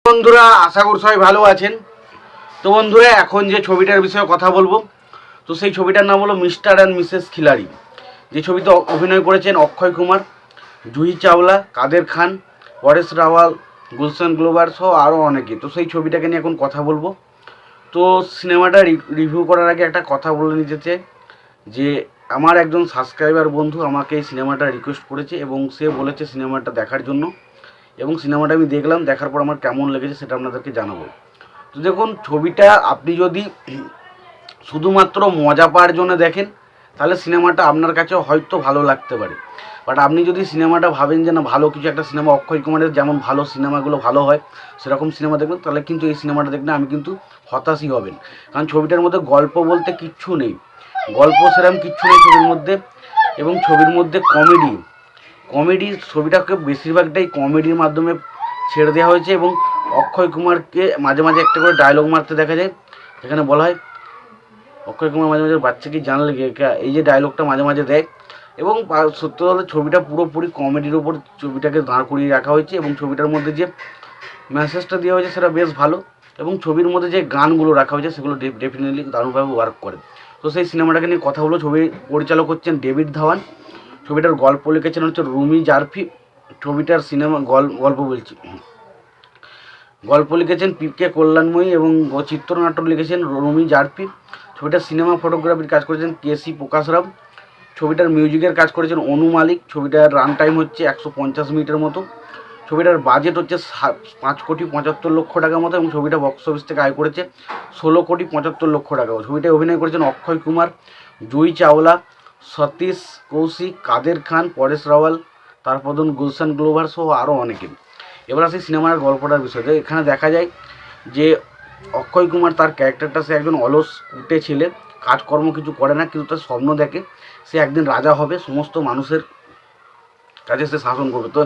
বন্ধুরা, আশা করি সবাই ভালো আছেন। তো বন্ধুরা, এখন যে ছবিটার বিষয়ে কথা বলবো, তো সেই ছবিটার নাম হলো মিস্টার অ্যান্ড মিসেস খিলাড়ি। যে ছবিতে অভিনয় করেছেন অক্ষয় কুমার, জুহি চাওলা, কাদের খান, পরেশ রাওয়াল, গুলশান গ্লোভার সহ আরও অনেকে। তো সেই ছবিটাকে নিয়ে এখন কথা বলবো। তো সিনেমাটা রিভিউ করার আগে একটা কথা বলে নিতে চাই যে আমার একজন সাবস্ক্রাইবার বন্ধু আমাকে এই সিনেমাটা রিকোয়েস্ট করেছে এবং সে বলেছে সিনেমাটা দেখার জন্য, এবং সিনেমাটা আমি দেখলাম। দেখার পর আমার কেমন লেগেছে সেটা আপনাদেরকে জানাবো। তো দেখুন, ছবিটা আপনি যদি শুধুমাত্র মজা পাওয়ার জন্য দেখেন তাহলে সিনেমাটা আপনার কাছে হয়তো ভালো লাগতে পারে। বাট আপনি যদি সিনেমাটা ভাবেন যে না, ভালো কিছু একটা সিনেমা, অক্ষয় কুমারের যেমন ভালো সিনেমাগুলো ভালো হয় সেরকম সিনেমা দেখবেন, তাহলে কিন্তু এই সিনেমাটা দেখলে আমি কিন্তু হতাশই হবেন। কারণ ছবিটার মধ্যে গল্প বলতে কিচ্ছু নেই, গল্প সেরকম কিচ্ছু নেই ছবির মধ্যে। এবং ছবির মধ্যে কমেডি ছবিটাকে বেশিরভাগটাই কমেডির মাধ্যমে ছেড়ে দেওয়া হয়েছে। এবং অক্ষয় কুমারকে মাঝে মাঝে একটা করে ডায়লগ মারতে দেখা যায়, এখানে বলা হয় অক্ষয় কুমার মাঝে মাঝে বাচ্চা কি জানলে এই যে ডায়লগটা মাঝে মাঝে দেয়। এবং সত্যি বলতে ছবিটা পুরোপুরি কমেডির ওপর ছবিটাকে দাঁড় করিয়ে রাখা হয়েছে। এবং ছবিটার মধ্যে যে মেসেজটা দেওয়া হয়েছে সেটা বেশ ভালো। এবং ছবির মধ্যে যে গানগুলো রাখা হয়েছে সেগুলো ডেফিনেটলি দারুণভাবে ওয়ার্ক করে। তো সেই সিনেমাটাকে নিয়ে কথা হলো। ছবির পরিচালক হচ্ছেন ডেভিড ধাওয়ান, ছবিটার গল্প লিখেছেন হচ্ছে রুমি জারফি, ছবিটার গল্প লিখেছেন পি.কে. কল্যাণময়ী এবং চিত্রনাট্য লিখেছেন রুমি জারফি। ছবিটার সিনেমা ফটোগ্রাফির কাজ করেছেন কে.সি. প্রকাশরাম, ছবিটার মিউজিকের কাজ করেছেন অনু মালিক। ছবিটার রান টাইম হচ্ছে 150 মিনিটের মতো। ছবিটার বাজেট হচ্ছে 5,75,00,000 টাকার মতো, এবং ছবিটা বক্স অফিস থেকে আয় করেছে 16,75,00,000 টাকা। ছবিটায় অভিনয় করেছেন অক্ষয় কুমার, জুহি চাওলা, সতীশ কৌশিক, কাদের খান, পরেশ রাওয়াল, তারপর ধরুন গুলশান গ্লোভার সহ আরও অনেকে। এবার আসি সিনেমার গল্পটার বিষয়ে। এখানে দেখা যায় যে অক্ষয় কুমার তার ক্যারেক্টারটা, সে একজন অলস কুটে ছেলে, কাজকর্ম কিছু করে না, কিন্তু তার স্বপ্ন দেখে সে একদিন রাজা হবে, সমস্ত মানুষের কাছে সে শাসন করবে। তো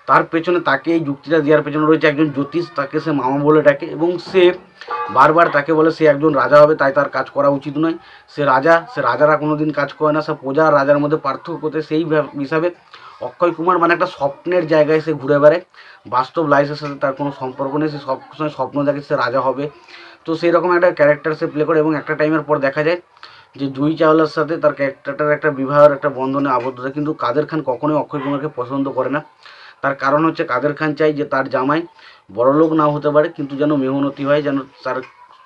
তার পেছনে, তাকে এই যুক্তিটা দেওয়ার পেছনে রয়েছে একজন জ্যোতিষ, তাকে সে মামা বলে ডাকে। এবং সে বারবার তাকে বলে সে একজন রাজা হবে, তাই তার কাজ করা উচিত নয়। সে রাজারা কোনো দিন কাজ করে না, সে প্রজা আর রাজার মধ্যে পার্থক্য করতে, সেই হিসাবে অক্ষয় কুমার মানে একটা স্বপ্নের জায়গায় সে ঘুরে বেড়ায়। বাস্তব লাইফের সাথে তার কোনো সম্পর্ক নেই, সে সবসময় স্বপ্ন দেখে সে রাজা হবে। তো সেই রকম একটা ক্যারেক্টার সে প্লে করে। এবং একটা টাইমের পর দেখা যায় যে জুহি চাওলার সাথে তার ক্যারেক্টারটার একটা বিবাহের একটা বন্ধনে আবদ্ধ থাকে। কিন্তু কাদের খান কখনোই অক্ষয় কুমারকে পছন্দ করে না। তার কারণ হচ্ছে কাদের খান চাই যে তার জামাই বড়লোক নাও হতে পারে, কিন্তু যেন মেহনতি হয়, যেন তার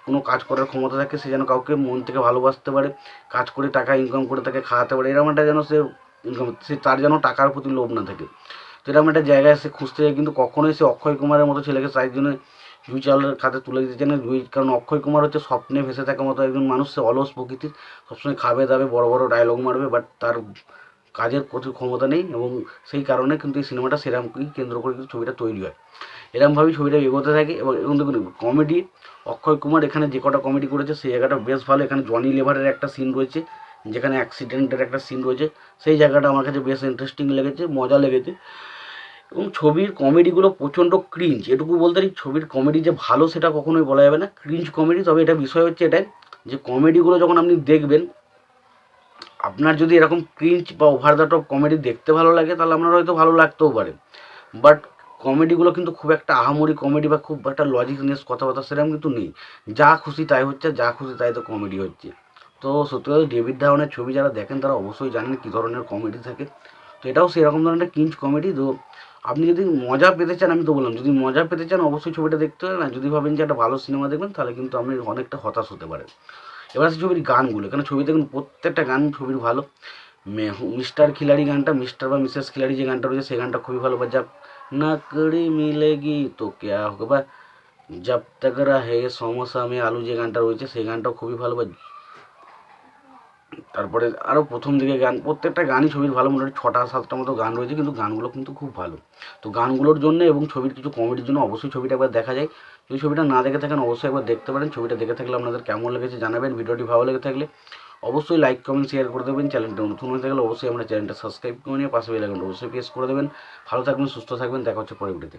কোনো কাজ করার ক্ষমতা থাকে, সে যেন কাউকে মন থেকে ভালোবাসতে পারে, কাজ করে টাকা ইনকাম করে তাকে খাওয়াতে পারে, এরকম একটা যেন সে তার যেন টাকার প্রতি লোভ না থাকে। তো এরকম একটা জায়গায় সে খুঁজতে যায়, কিন্তু কখনোই সে অক্ষয় কুমারের মতো ছেলেকে তাই জন্য জুহি চাওলার খাতে তুলে দিতে চায় না। কারণ অক্ষয় কুমার হচ্ছে স্বপ্নে ভেসে থাকার মতো একজন মানুষ, সে অলস প্রকৃতির, সবসময় খাবে দাবে, বড় বড় ডায়লগ মারবে, বাট তার কাজের প্রতি ক্ষমতা নেই। এবং সেই কারণে কিন্তু এই সিনেমাটা সেরকমই কেন্দ্র করে কিন্তু ছবিটা তৈরি হয়। এরকমভাবেই ছবিটা এগোতে থাকে। এবং দেখুন, কমেডি অক্ষয় কুমার এখানে যে কটা কমেডি করেছে সেই জায়গাটা বেশ ভালো। এখানে জনি লেভারের একটা সিন রয়েছে, যেখানে অ্যাক্সিডেন্টের একটা সিন রয়েছে, সেই জায়গাটা আমার কাছে বেশ ইন্টারেস্টিং লেগেছে, মজা লেগেছে। এবং ছবির কমেডিগুলো প্রচণ্ড ক্রিঞ্জ, এটুকু বলতে পারি। ছবির কমেডি যে ভালো সেটা কখনোই বলা যাবে না, ক্রিঞ্জ কমেডি। তবে এটা বিষয় হচ্ছে এটাই যে কমেডিগুলো যখন আপনি দেখবেন, আপনার যদি এরকম ক্রিঞ্জ বা ওভার দ্য টপ কমেডি দেখতে ভালো লাগে তাহলে আপনার হয়তো ভালো লাগতেও পারে। বাট কমেডিগুলো কিন্তু খুব একটা আহামরি কমেডি বা খুব একটা লজিকনেস কথাবার্তা সেরকম কিন্তু নেই। যা খুশি তাই হচ্ছে, যা খুশি তাই তো কমেডি হচ্ছে। তো সত্যি কথা, ডেভিড ধাওয়ানের ছবি যারা দেখেন তারা অবশ্যই জানেন কী ধরনের কমেডি থাকে। তো এটাও সেরকম ধরনের ক্রিঞ্জ কমেডি। তো আপনি যদি মজা পেতে চান, আমি তো বললাম যদি মজা পেতে চান অবশ্যই ছবিটা দেখতে হবে। না, যদি ভাবেন যে একটা ভালো সিনেমা দেখবেন তাহলে কিন্তু আপনি অনেকটা হতাশ হতে পারেন। এবার আছে ছবির গানগুলো। এখানে ছবি দেখুন, প্রত্যেকটা গান ছবির ভালো। মিস্টার খিলাড়ি গানটা, মিস্টার বা মিসেস খিলাড়ি যে গানটা রয়েছে সেই গানটা খুবই ভালো। বা জব নাকড়ি মিলেগি তো ক্যা হোগা, বা জব তক রহে সমোসা মে আলু যে গানটা রয়েছে সেই গানটাও খুবই ভালো। বা তারপরে আরও প্রথম দিকে গান, প্রত্যেকটা গানই ছবির ভালো। মোটামুটি 6-7টা মতো গান রয়েছে, কিন্তু গানগুলো কিন্তু খুব ভালো। তো গানগুলোর জন্য এবং ছবির কিছু কমেডির জন্য অবশ্যই ছবিটা একবার দেখা যায়। যদি ছবিটা না দেখে থাকেন অবশ্যই একবার দেখতে পারেন। ছবিটা দেখে থাকলে আপনাদের কেমন লেগেছে জানাবেন। ভিডিওটি ভালো লেগে থাকলে অবশ্যই লাইক কমেন্ট শেয়ার করে দেবেন। চ্যানেলটা নতুন হয়ে থাকলে অবশ্যই আমরা চ্যানেলটা সাবস্ক্রাইব করে নিয়ে পাশে বেল আইকনটা অবশ্যই প্রেস করে দেবেন। ভালো থাকবেন, সুস্থ থাকবেন, দেখা হচ্ছে পরের ভিডিওতে।